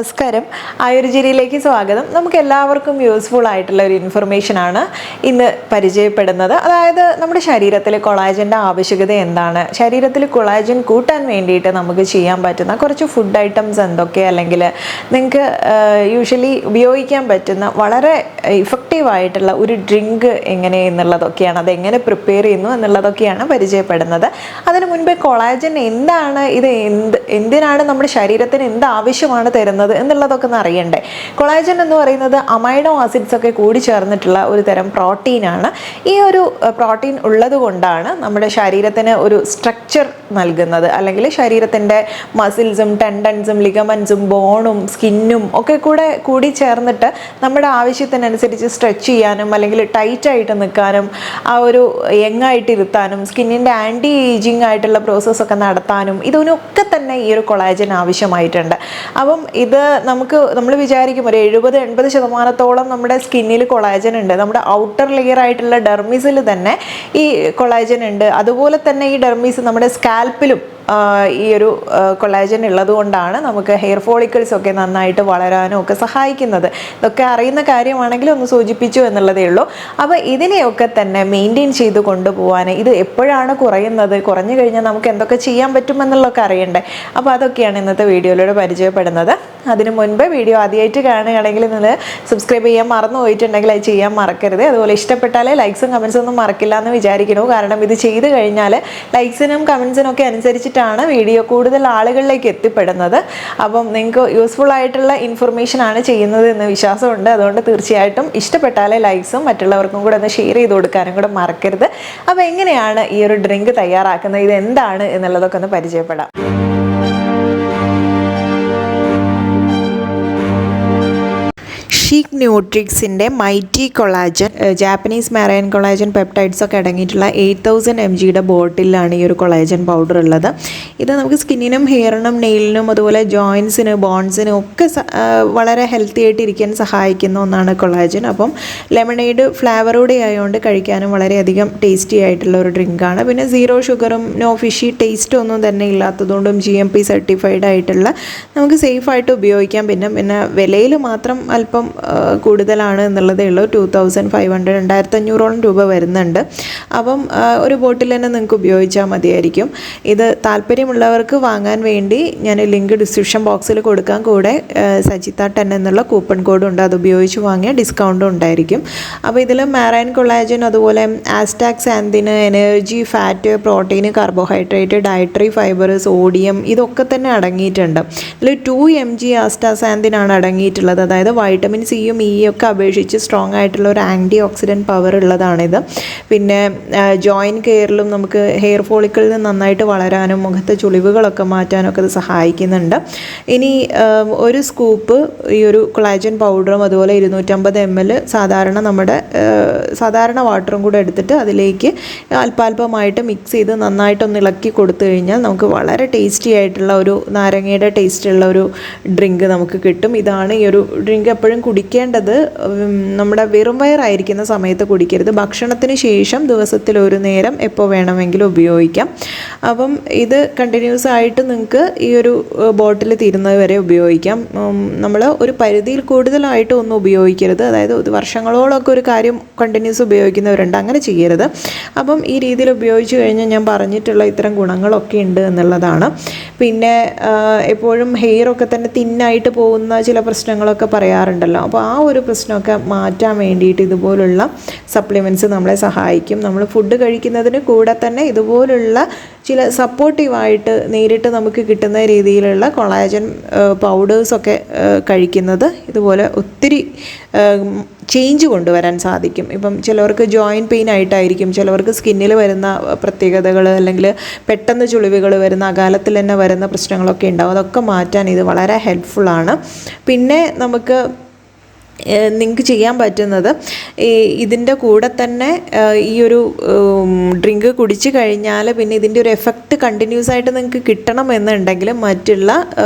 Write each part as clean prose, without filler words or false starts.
നമസ്കാരം, ആയുർജിരിയിലേക്ക് സ്വാഗതം. നമുക്ക് എല്ലാവർക്കും യൂസ്ഫുൾ ആയിട്ടുള്ള ഒരു ഇൻഫർമേഷനാണ് ഇന്ന് പരിചയപ്പെടുന്നത്. അതായത് നമ്മുടെ ശരീരത്തിൽ കൊളാജൻ്റെ ആവശ്യകത എന്താണ്, ശരീരത്തിൽ കൊളാജൻ കൂട്ടാൻ വേണ്ടിയിട്ട് നമുക്ക് ചെയ്യാൻ പറ്റുന്ന കുറച്ച് ഫുഡ് ഐറ്റംസ് എന്തൊക്കെ, അല്ലെങ്കിൽ നിങ്ങൾക്ക് യൂഷ്വലി ഉപയോഗിക്കാൻ പറ്റുന്ന വളരെ ഇഫക്റ്റീവായിട്ടുള്ള ഒരു ഡ്രിങ്ക് എങ്ങനെ എന്നുള്ളതൊക്കെയാണ്, അതെങ്ങനെ പ്രിപ്പയർ ചെയ്യുന്നു എന്നുള്ളതൊക്കെയാണ് പരിചയപ്പെടുന്നത്. അതിനു മുൻപേ കൊളാജൻ എന്താണ്, ഇത് എന്തിനാണ് നമ്മുടെ ശരീരത്തിന് എന്ത് ആവശ്യമാണ് തരുന്നത് എന്നുള്ളതൊക്കെ ഒന്ന് അറിയണ്ടേ. കൊളാജൻ എന്ന് പറയുന്നത് അമൈനോ ആസിഡ്സ് ഒക്കെ കൂടി ചേർന്നിട്ടുള്ള ഒരു തരം പ്രോട്ടീനാണ്. ഈ ഒരു പ്രോട്ടീൻ ഉള്ളത് കൊണ്ടാണ് നമ്മുടെ ശരീരത്തിന് ഒരു സ്ട്രക്ചർ നൽകുന്നത്, അല്ലെങ്കിൽ ശരീരത്തിൻ്റെ മസിൽസും ടെൻഡൻസും ലിഗമെൻസും ബോണും സ്കിന്നും ഒക്കെ കൂടി ചേർന്നിട്ട് നമ്മുടെ ആവശ്യത്തിനനുസരിച്ച് സ്ട്രെച്ച് ചെയ്യാനും അല്ലെങ്കിൽ ടൈറ്റായിട്ട് നിൽക്കാനും ആ ഒരു യങ്ങായിട്ട് ഇരുത്താനും സ്കിന്നിൻ്റെ ആൻറ്റി ഏജിങ് ആയിട്ടുള്ള പ്രോസസ്സൊക്കെ നടത്താനും ഇതിനൊക്കെ തന്നെ ഈ ഒരു കൊളാജൻ ആവശ്യമായിട്ടുണ്ട്. അപ്പം ഇത് നമ്മൾ വിചാരിക്കും ഒരു 70-80% നമ്മുടെ സ്കിന്നിൽ കൊളാജൻ ഉണ്ട്. നമ്മുടെ ഔട്ടർ ലെയർ ആയിട്ടുള്ള ഡെർമിസിൽ തന്നെ ഈ കൊളാജൻ ഉണ്ട്. അതുപോലെ തന്നെ ഈ ഡെർമിസ് നമ്മുടെ സ്കാൽപ്പിലും ഈ ഒരു കൊളാജൻ ഉള്ളത് കൊണ്ടാണ് നമുക്ക് ഹെയർ ഫോളിക്കിൾസ് ഒക്കെ നന്നായിട്ട് വളരാനും ഒക്കെ സഹായിക്കുന്നത്. ഇതൊക്കെ അറിയുന്ന കാര്യമാണെങ്കിൽ ഒന്ന് സൂചിപ്പിച്ചു എന്നുള്ളതേ ഉള്ളൂ. അപ്പോൾ ഇതിനെയൊക്കെ തന്നെ മെയിൻറ്റെയിൻ ചെയ്ത് കൊണ്ടുപോകാൻ, ഇത് എപ്പോഴാണ് കുറയുന്നത്, കുറഞ്ഞു കഴിഞ്ഞാൽ നമുക്ക് എന്തൊക്കെ ചെയ്യാൻ പറ്റുമെന്നുള്ളതൊക്കെ അറിയണ്ടേ. അപ്പോൾ അതൊക്കെയാണ് ഇന്നത്തെ വീഡിയോയിലൂടെ പരിചയപ്പെടുന്നത്. അതിനു മുൻപ് വീഡിയോ ആദ്യമായിട്ട് കാണുകയാണെങ്കിൽ നിങ്ങൾ സബ്സ്ക്രൈബ് ചെയ്യാൻ മറന്നു പോയിട്ടുണ്ടെങ്കിൽ അത് ചെയ്യാൻ മറക്കരുത്. അതുപോലെ ഇഷ്ടപ്പെട്ടാൽ ലൈക്സും കമൻസും ഒന്നും മറക്കില്ല എന്ന് വിചാരിക്കുന്നു. കാരണം ഇത് ചെയ്ത് കഴിഞ്ഞാൽ ലൈക്സിനും കമൻസിനും ഒക്കെ അനുസരിച്ചിട്ടാണ് വീഡിയോ കൂടുതൽ ആളുകളിലേക്ക് എത്തിപ്പെടുന്നത്. അപ്പം നിങ്ങൾക്ക് യൂസ്ഫുൾ ആയിട്ടുള്ള ഇൻഫർമേഷനാണ് ചെയ്യുന്നത് എന്ന് വിശ്വാസമുണ്ട്. അതുകൊണ്ട് തീർച്ചയായിട്ടും ഇഷ്ടപ്പെട്ടാൽ ലൈക്സും മറ്റുള്ളവർക്കും കൂടെ ഒന്ന് ഷെയർ ചെയ്ത് കൊടുക്കാനും കൂടെ മറക്കരുത്. അപ്പോൾ എങ്ങനെയാണ് ഈ ഒരു ഡ്രിങ്ക് തയ്യാറാക്കുന്നത്, ഇത് എന്താണ് എന്നുള്ളതൊക്കെ ഒന്ന് പരിചയപ്പെടാം. ഷീക്ക് ന്യൂട്രിക്സിൻ്റെ mighty collagen, Japanese marine collagen peptides ഒക്കെ അടങ്ങിയിട്ടുള്ള 8000 mg ബോട്ടിലാണ് ഈ ഒരു കൊളാജൻ പൗഡർ ഉള്ളത്. ഇത് നമുക്ക് സ്കിന്നിനും ഹെയറിനും നെയിലിനും അതുപോലെ ജോയിൻസിന് ബോൺസിനും ഒക്കെ വളരെ ഹെൽത്തി ആയിട്ട് ഇരിക്കാൻ സഹായിക്കുന്ന ഒന്നാണ് കൊളാജൻ. അപ്പം ലെമണേഡ് ഫ്ലേവറോടെ ആയതുകൊണ്ട് കഴിക്കാനും വളരെയധികം ടേസ്റ്റി ആയിട്ടുള്ള ഒരു ഡ്രിങ്കാണ്. പിന്നെ 0 ഷുഗറും നോ ഫിഷി ടേസ്റ്റ് ഒന്നും തന്നെ ഇല്ലാത്തതുകൊണ്ടും GMP സർട്ടിഫൈഡ് ആയിട്ടുള്ള നമുക്ക് സേഫായിട്ട് ഉപയോഗിക്കാം. പിന്നെ വിലയിൽ മാത്രം അല്പം കൂടുതലാണ് എന്നുള്ളതേ ഉള്ളൂ. 2500 2500 രൂപ വരുന്നുണ്ട്. അപ്പം ഒരു ബോട്ടിൽ തന്നെ നിങ്ങൾക്ക് ഉപയോഗിച്ചാൽ മതിയായിരിക്കും. ഇത് താല്പര്യമുള്ളവർക്ക് വാങ്ങാൻ വേണ്ടി ഞാൻ ലിങ്ക് ഡിസ്ക്രിപ്ഷൻ ബോക്സിൽ കൊടുക്കാൻ. കൂടെ സജിത 10 എന്നുള്ള കൂപ്പൺ കോഡ് ഉണ്ട്, അത് ഉപയോഗിച്ച് വാങ്ങിയാൽ ഡിസ്കൗണ്ടും ഉണ്ടായിരിക്കും. അപ്പോൾ ഇതിൽ മെറൈൻ കൊളാജൻ, അതുപോലെ astaxanthin, energy, fat, protein, carbohydrate, dietary fibre, sodium ഇതൊക്കെ തന്നെ അടങ്ങിയിട്ടുണ്ട്. ഇതിൽ 2 mg ആസ്റ്റാക്സാന്തിനാണ് അടങ്ങിയിട്ടുള്ളത്. അതായത് വൈറ്റമിൻ സിയും ഇയൊക്കെ അപേക്ഷിച്ച് സ്ട്രോങ് ആയിട്ടുള്ള ഒരു ആൻറ്റി ഓക്സിഡൻറ്റ് പവർ ഉള്ളതാണിത്. പിന്നെ ജോയിൻറ്റ് കെയറിലും നമുക്ക് ഹെയർ ഫോളിക്കിളിൽ നന്നായിട്ട് വളരാനും മുഖത്തെ ചുളിവുകളൊക്കെ മാറ്റാനൊക്കെ ഇത് സഹായിക്കുന്നുണ്ട്. ഇനി ഒരു സ്കൂപ്പ് ഈ ഒരു കൊളാജൻ പൗഡറും അതുപോലെ 250 ml സാധാരണ വാട്ടറും കൂടെ എടുത്തിട്ട് അതിലേക്ക് അല്പാൽപമായിട്ട് മിക്സ് ചെയ്ത് നന്നായിട്ടൊന്ന് ഇളക്കി കൊടുത്തു കഴിഞ്ഞാൽ നമുക്ക് വളരെ ടേസ്റ്റി ആയിട്ടുള്ള ഒരു നാരങ്ങയുടെ ടേസ്റ്റുള്ള ഒരു ഡ്രിങ്ക് നമുക്ക് കിട്ടും. ഇതാണ് ഈ ഒരു ഡ്രിങ്ക് എപ്പോഴും കുടിക്കേണ്ടത് നമ്മുടെ വെറും വയറായിരിക്കുന്ന സമയത്ത് കുടിക്കരുത്. ഭക്ഷണത്തിന് ശേഷം ദിവസത്തിൽ ഒരു നേരം എപ്പോൾ വേണമെങ്കിലും ഉപയോഗിക്കാം. അപ്പം ഇത് കണ്ടിന്യൂസ് ആയിട്ട് നിങ്ങൾക്ക് ഈ ഒരു ബോട്ടിൽ തീരുന്നത് വരെ ഉപയോഗിക്കാം. നമ്മൾ ഒരു പരിധിയിൽ കൂടുതലായിട്ട് ഒന്നും ഉപയോഗിക്കരുത്. അതായത് വർഷങ്ങളോളമൊക്കെ ഒരു കാര്യം കണ്ടിന്യൂസ് ഉപയോഗിക്കുന്നവരുണ്ട്, അങ്ങനെ ചെയ്യരുത്. അപ്പം ഈ രീതിയിൽ ഉപയോഗിച്ച് കഴിഞ്ഞാൽ ഞാൻ പറഞ്ഞിട്ടുള്ള ഇത്തരം ഗുണങ്ങളൊക്കെ ഉണ്ട് എന്നുള്ളതാണ്. പിന്നെ എപ്പോഴും ഹെയറൊക്കെ തന്നെ തിന്നായിട്ട് പോകുന്ന ചില പ്രശ്നങ്ങളൊക്കെ പറയാറുണ്ടല്ലോ. അപ്പോൾ ആ ഒരു പ്രശ്നമൊക്കെ മാറ്റാൻ വേണ്ടിയിട്ട് ഇതുപോലുള്ള സപ്ലിമെൻറ്റ്സ് നമ്മളെ സഹായിക്കും. നമ്മൾ ഫുഡ് കഴിക്കുന്നതിന് കൂടെ തന്നെ ഇതുപോലുള്ള ചില സപ്പോർട്ടീവായിട്ട് നേരിട്ട് നമുക്ക് കിട്ടുന്ന രീതിയിലുള്ള കൊളാജൻ പൗഡേഴ്സൊക്കെ കഴിക്കുന്നത് ഇതുപോലെ ഒത്തിരി ചേഞ്ച് കൊണ്ടുവരാൻ സാധിക്കും. ഇപ്പം ചിലവർക്ക് ജോയിൻറ്റ് പെയിൻ ആയിട്ടായിരിക്കും, ചിലവർക്ക് സ്കിന്നിൽ വരുന്ന പ്രത്യേകതകൾ അല്ലെങ്കിൽ പെട്ടെന്ന് ചുളിവുകൾ വരുന്ന അകാലത്തിൽ തന്നെ വരുന്ന പ്രശ്നങ്ങളൊക്കെ ഉണ്ടാവും. അതൊക്കെ മാറ്റാൻ ഇത് വളരെ ഹെൽപ്ഫുള്ളാണ്. പിന്നെ നമുക്ക് നിങ്ങൾക്ക് ചെയ്യാൻ പറ്റുന്നത് ഇതിൻ്റെ കൂടെ തന്നെ ഈ ഒരു ഡ്രിങ്ക് കുടിച്ചു കഴിഞ്ഞാൽ പിന്നെ ഇതിൻ്റെ ഒരു എഫക്റ്റ് കണ്ടിന്യൂസ് ആയിട്ട് നിങ്ങൾക്ക് കിട്ടണമെന്നുണ്ടെങ്കിൽ മറ്റുള്ള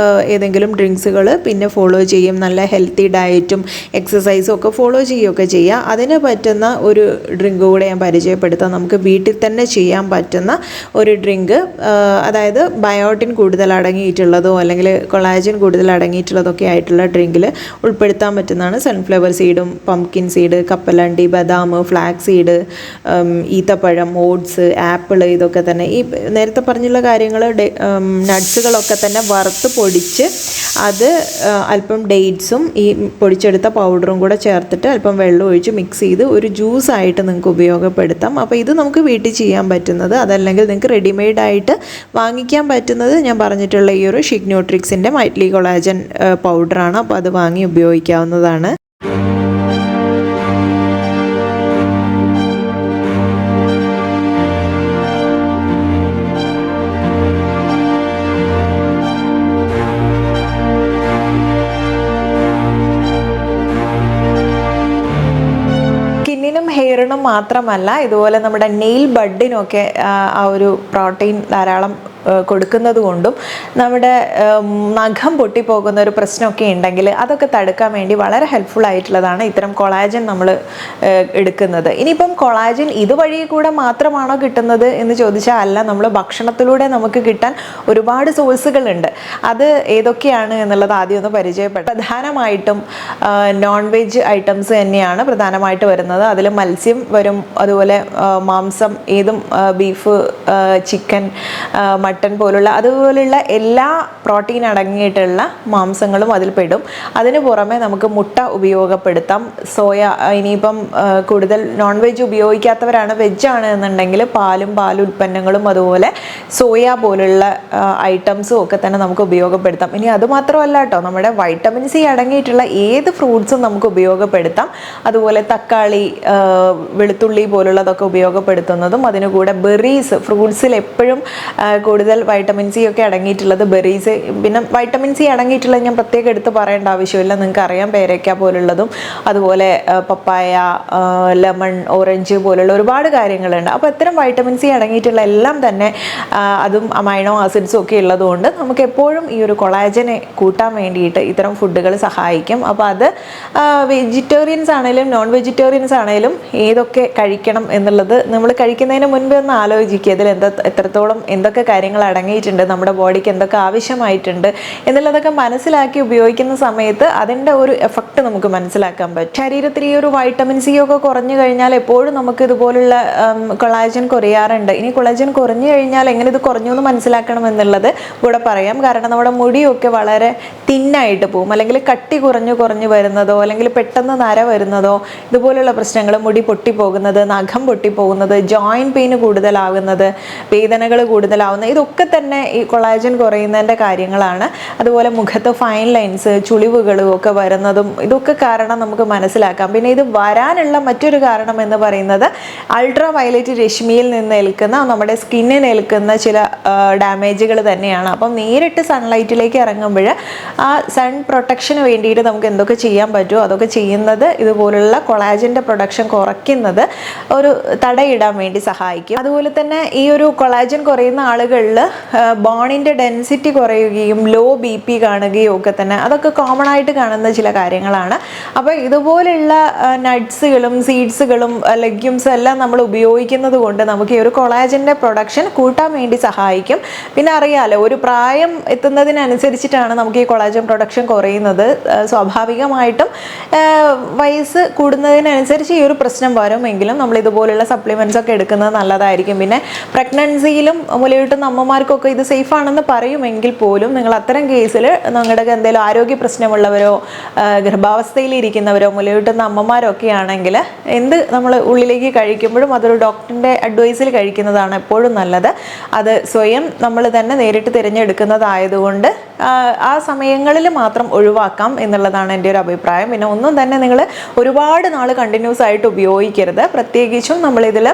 ഏതെങ്കിലും ഡ്രിങ്ക്സുകൾ പിന്നെ ഫോളോ ചെയ്യും. നല്ല ഹെൽത്തി ഡയറ്റും എക്സസൈസും ഒക്കെ ഫോളോ ചെയ്യുകയൊക്കെ ചെയ്യുക. അതിന് പറ്റുന്ന ഒരു ഡ്രിങ്ക് കൂടെ ഞാൻ പരിചയപ്പെടുത്താം. നമുക്ക് വീട്ടിൽ തന്നെ ചെയ്യാൻ പറ്റുന്ന ഒരു ഡ്രിങ്ക്, അതായത് ബയോട്ടിൻ കൂടുതൽ അടങ്ങിയിട്ടുള്ളതോ അല്ലെങ്കിൽ കൊളാജൻ കൂടുതൽ അടങ്ങിയിട്ടുള്ളതൊക്കെ ആയിട്ടുള്ള ഡ്രിങ്കിൽ ഉൾപ്പെടുത്താൻ പറ്റുന്നതാണ് സൺഫ്ലവർ സീഡും പംകിൻ സീഡ്, കപ്പലണ്ടി, ബദാം, ഫ്ലാക്സ് സീഡ്, ഈത്തപ്പഴം, ഓട്സ്, ആപ്പിൾ, ഇതൊക്കെ തന്നെ ഈ നേരത്തെ പറഞ്ഞുള്ള കാര്യങ്ങൾ നട്ട്സുകളൊക്കെ തന്നെ വറുത്ത് പൊടിച്ച് അത് അല്പം ഡേറ്റ്സും ഈ പൊടിച്ചെടുത്ത പൗഡറും കൂടെ ചേർത്തിട്ട് അല്പം വെള്ളം ഒഴിച്ച് മിക്സ് ചെയ്ത് ഒരു ജ്യൂസായിട്ട് നിങ്ങൾക്ക് ഉപയോഗപ്പെടുത്താം. അപ്പോൾ ഇത് നമുക്ക് വീട്ടിൽ ചെയ്യാൻ പറ്റുന്നത്, അതല്ലെങ്കിൽ നിങ്ങൾക്ക് റെഡിമെയ്ഡായിട്ട് വാങ്ങിക്കാൻ പറ്റുന്നത് ഞാൻ പറഞ്ഞിട്ടുള്ള ഈ ഒരു ഷിക് ന്യൂട്രിക്സിൻ്റെ മൈറ്റ്ലി കൊളാജൻ പൗഡറാണ്. അപ്പോൾ അത് വാങ്ങി ഉപയോഗിക്കാവുന്നതാണ്. ഹെയറിനും മാത്രമല്ല, ഇതുപോലെ നമ്മുടെ നെയിൽ ബഡിനൊക്കെ ആ ഒരു പ്രോട്ടീൻ ധാരാളം കൊടുക്കുന്നത് കൊണ്ടും നമ്മുടെ നഖം പൊട്ടിപ്പോകുന്ന ഒരു പ്രശ്നമൊക്കെ ഉണ്ടെങ്കിൽ അതൊക്കെ തടുക്കാൻ വേണ്ടി വളരെ ഹെൽപ്ഫുൾ ആയിട്ടുള്ളതാണ് ഇത്തരം കൊളാജൻ നമ്മൾ എടുക്കുന്നത്. ഇനിയിപ്പം കൊളാജൻ ഇതുവഴി കൂടെ മാത്രമാണോ കിട്ടുന്നത് എന്ന് ചോദിച്ചാൽ അല്ല, നമ്മൾ ഭക്ഷണത്തിലൂടെ നമുക്ക് കിട്ടാൻ ഒരുപാട് സോഴ്സുകളുണ്ട്. അത് ഏതൊക്കെയാണ് എന്നുള്ളത് ആദ്യം ഒന്ന് പരിചയപ്പെട്ടു. പ്രധാനമായിട്ടും നോൺ വെജ് ഐറ്റംസ് തന്നെയാണ് പ്രധാനമായിട്ട് വരുന്നത്. അതിൽ മത്സ്യം വരും, അതുപോലെ മാംസം, ഏതും ബീഫ്, ചിക്കൻ, മട്ടൺ അതുപോലുള്ള എല്ലാ പ്രോട്ടീൻ അടങ്ങിയിട്ടുള്ള മാംസങ്ങളും അതിൽ പെടും. അതിന് പുറമെ നമുക്ക് മുട്ട ഉപയോഗപ്പെടുത്താം, സോയ. ഇനിയിപ്പം കൂടുതൽ നോൺ വെജ് ഉപയോഗിക്കാത്തവരാണ്, വെജാണ് എന്നുണ്ടെങ്കിൽ പാലും ഉൽപ്പന്നങ്ങളും അതുപോലെ സോയ പോലുള്ള ഐറ്റംസും ഒക്കെ തന്നെ നമുക്ക് ഉപയോഗപ്പെടുത്താം. ഇനി അതുമാത്രമല്ല കേട്ടോ, നമ്മുടെ വൈറ്റമിൻ സി അടങ്ങിയിട്ടുള്ള ഏത് ഫ്രൂട്ട്സും നമുക്ക് ഉപയോഗപ്പെടുത്താം. അതുപോലെ തക്കാളി, വെളുത്തുള്ളി പോലുള്ളതൊക്കെ ഉപയോഗപ്പെടുത്തുന്നതും, അതിനുകൂടെ ബെറീസ്, ഫ്രൂട്ട്സിൽ എപ്പോഴും കൂടുതൽ വൈറ്റമിൻ സി ഒക്കെ അടങ്ങിയിട്ടുള്ളത് ബെറീസ്. പിന്നെ വൈറ്റമിൻ സി അടങ്ങിയിട്ടുള്ളത് ഞാൻ പ്രത്യേകം എടുത്ത് പറയേണ്ട ആവശ്യമില്ല, നിങ്ങൾക്ക് അറിയാം. പേരയ്ക്ക പോലുള്ളതും അതുപോലെ പപ്പായ, ലെമൺ, ഓറഞ്ച് പോലുള്ള ഒരുപാട് കാര്യങ്ങളുണ്ട്. അപ്പോൾ ഇത്തരം വൈറ്റമിൻ സി അടങ്ങിയിട്ടുള്ള എല്ലാം തന്നെ അതും അമൈനോ ആസിഡ്സും ഒക്കെ ഉള്ളതുകൊണ്ട് നമുക്ക് എപ്പോഴും ഈ ഒരു കൊളാജനെ കൂട്ടാൻ വേണ്ടിയിട്ട് ഇത്തരം ഫുഡുകൾ സഹായിക്കും. അപ്പോൾ അത് വെജിറ്റേറിയൻസ് ആണെങ്കിലും നോൺ വെജിറ്റേറിയൻസ് ആണെങ്കിലും ഏതൊക്കെ കഴിക്കണം എന്നുള്ളത് നമ്മൾ കഴിക്കുന്നതിന് മുൻപേ ഒന്ന് ആലോചിക്കുക. ഇതിൽ എത്രത്തോളം എന്തൊക്കെ കാര്യങ്ങൾ അടങ്ങിയിട്ടുണ്ട്, നമ്മുടെ ബോഡിക്ക് എന്തൊക്കെ ആവശ്യമായിട്ടുണ്ട് എന്നുള്ളതൊക്കെ മനസ്സിലാക്കി ഉപയോഗിക്കുന്ന സമയത്ത് അതിൻ്റെ ഒരു എഫക്റ്റ് നമുക്ക് മനസ്സിലാക്കാൻ പറ്റും. ശരീരത്തിൽ ഈ ഒരു വൈറ്റമിൻ സി ഒക്കെ കുറഞ്ഞു കഴിഞ്ഞാൽ എപ്പോഴും നമുക്ക് ഇതുപോലുള്ള കൊളാജൻ കുറയാറുണ്ട്. ഇനി കൊളാജൻ കുറഞ്ഞു കഴിഞ്ഞാൽ എങ്ങനെ ഇത് കുറഞ്ഞു എന്ന് മനസ്സിലാക്കണം എന്നുള്ളത് കൂടെ പറയാം. കാരണം നമ്മുടെ മുടിയൊക്കെ വളരെ തിന്നായിട്ട് പോകും, അല്ലെങ്കിൽ കട്ടി കുറഞ്ഞു വരുന്നതോ അല്ലെങ്കിൽ പെട്ടെന്ന് നര വരുന്നതോ ഇതുപോലുള്ള പ്രശ്നങ്ങൾ, മുടി പൊട്ടിപ്പോകുന്നത്, നഖം പൊട്ടിപ്പോകുന്നത്, ജോയിൻറ്റ് പെയിൻ കൂടുതലാകുന്നത്, വേദനകൾ കൂടുതലാവുന്നത്, ഇതൊക്കെ തന്നെ ഈ കൊളാജൻ കുറയുന്നതിൻ്റെ കാര്യങ്ങളാണ്. അതുപോലെ മുഖത്ത് ഫൈൻ ലൈൻസ്, ചുളിവുകളും ഒക്കെ വരുന്നതും ഇതൊക്കെ കാരണം നമുക്ക് മനസ്സിലാക്കാം. പിന്നെ ഇത് വരാനുള്ള മറ്റൊരു കാരണം എന്ന് പറയുന്നത് അൾട്രാ വയലറ്റ് രശ്മിയിൽ നിന്ന് ഏൽക്കുന്ന, നമ്മുടെ സ്കിന്നിന് ഏൽക്കുന്ന ചില ഡാമേജുകൾ തന്നെയാണ്. അപ്പം നേരിട്ട് സൺലൈറ്റിലേക്ക് ഇറങ്ങുമ്പോൾ ആ സൺ പ്രൊട്ടക്ഷന് വേണ്ടിയിട്ട് നമുക്ക് എന്തൊക്കെ ചെയ്യാൻ പറ്റുമോ അതൊക്കെ ചെയ്യുന്നത് ഇതുപോലുള്ള കൊളാജൻ്റെ പ്രൊഡക്ഷൻ കുറയ്ക്കുന്നത് ഒരു തടയിടാൻ വേണ്ടി സഹായിക്കും. അതുപോലെ തന്നെ ഈ ഒരു കൊളാജൻ കുറയുന്ന ആളുകളിൽ ബോണിൻ്റെ ഡെൻസിറ്റി കുറയുകയും ലോ BP കാണുകയും ഒക്കെ തന്നെ അതൊക്കെ കോമൺ ആയിട്ട് കാണുന്ന ചില കാര്യങ്ങളാണ്. അപ്പോൾ ഇതുപോലുള്ള നട്ട്സുകളും സീഡ്സുകളും ലെഗ്യൂംസും എല്ലാം നമ്മൾ ഉപയോഗിക്കുന്നത് കൊണ്ട് നമുക്ക് ഈ ഒരു കൊളാജൻ്റെ പ്രൊഡക്ഷൻ കൂട്ടാൻ വേണ്ടി സഹായിക്കും. പിന്നെ അറിയാലോ, ഒരു പ്രായം എത്തുന്നതിനനുസരിച്ചിട്ടാണ് നമുക്ക് ഈ കൊളാജൻ പ്രൊഡക്ഷൻ കുറയുന്നത്. സ്വാഭാവികമായിട്ടും വയസ്സ് കൂടുന്നതിനനുസരിച്ച് ഈ ഒരു പ്രശ്നം വരുമെങ്കിലും നമ്മൾ ഇതുപോലുള്ള സപ്ലിമെൻറ്റ്സ് ഒക്കെ എടുക്കുന്നത് നല്ലതായിരിക്കും. പിന്നെ പ്രഗ്നൻസിയിലും മുലയൂട്ടുന്ന അമ്മമാർക്കൊക്കെ ഇത് സേഫ് ആണെന്ന് പറയുമെങ്കിൽ പോലും നിങ്ങൾ അത്തരം കേസിൽ നിങ്ങളുടെ എന്തെങ്കിലും ആരോഗ്യ പ്രശ്നമുള്ളവരോ ഗർഭാവസ്ഥയിലിരിക്കുന്നവരോ മുലയൂട്ടുന്ന അമ്മമാരൊക്കെ ആണെങ്കിൽ നമ്മൾ ഉള്ളിലേക്ക് കഴിക്കുമ്പോഴും അതൊരു ഡോക്ടറിൻ്റെ അഡ്വൈസിൽ കഴിക്കുന്നതാണ് എപ്പോഴും നല്ലത്. അത് സ്വയം നമ്മൾ തന്നെ നേരിട്ട് തിരഞ്ഞെടുക്കുന്നതായതുകൊണ്ട് ആ സമയങ്ങളിൽ മാത്രം ഒഴിവാക്കാം എന്നുള്ളതാണ് എൻ്റെ ഒരു അഭിപ്രായം. പിന്നെ ഒന്നും തന്നെ നിങ്ങൾ ഒരുപാട് നാൾ കണ്ടിന്യൂസ് ആയിട്ട് ഉപയോഗിക്കരുത്. പ്രത്യേകിച്ചും നമ്മളിതിൽ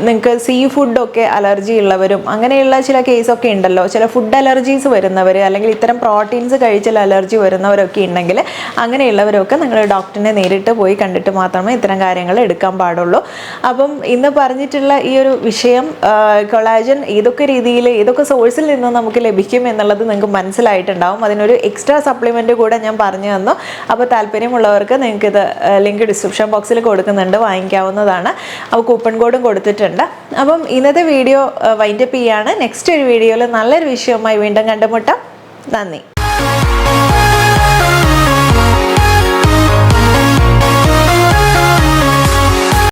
നിങ്ങൾക്ക് സീ ഫുഡൊക്കെ അലർജി ഉള്ളവരും അങ്ങനെയുള്ള ചില കേസൊക്കെ ഉണ്ടല്ലോ, ചില ഫുഡ് അലർജീസ് വരുന്നവർ അല്ലെങ്കിൽ ഇത്തരം പ്രോട്ടീൻസ് കഴിച്ചാൽ അലർജി വരുന്നവരൊക്കെ ഉണ്ടെങ്കിൽ അങ്ങനെയുള്ളവരൊക്കെ നിങ്ങൾ ഡോക്ടറിനെ നേരിട്ട് പോയി കണ്ടിട്ട് മാത്രമേ ഇത്തരം കാര്യങ്ങൾ എടുക്കാൻ പാടുള്ളൂ. അപ്പം ഇന്ന് പറഞ്ഞിട്ടുള്ള ഈ ഒരു വിഷയം കൊളാജൻ ഏതൊക്കെ രീതിയിൽ ഏതൊക്കെ സോഴ്സിൽ നിന്ന് നമുക്ക് ലഭിക്കും എന്നുള്ളത് നിങ്ങൾക്ക് മനസ്സിലായിട്ടുണ്ടാവും. അതിനൊരു എക്സ്ട്രാ സപ്ലിമെൻ്റ് കൂടെ ഞാൻ പറഞ്ഞു തന്നു. അപ്പോൾ താല്പര്യമുള്ളവർക്ക് നിങ്ങൾക്കിത് ലിങ്ക് ഡിസ്ക്രിപ്ഷൻ ബോക്സിൽ കൊടുക്കുന്നുണ്ട്, വാങ്ങിക്കാവുന്നതാണ്. അപ്പോൾ കൂപ്പൺ കോഡും കൊടുത്തിട്ടുണ്ട്. അപ്പം ഇന്നത്തെ വീഡിയോ വൈൻഡപ്പ് ചെയ്യാണ്. നെക്സ്റ്റ് ഒരു വീഡിയോയിൽ നല്ലൊരു വിഷയവുമായി വീണ്ടും കണ്ടുമുട്ടാം. നന്ദി.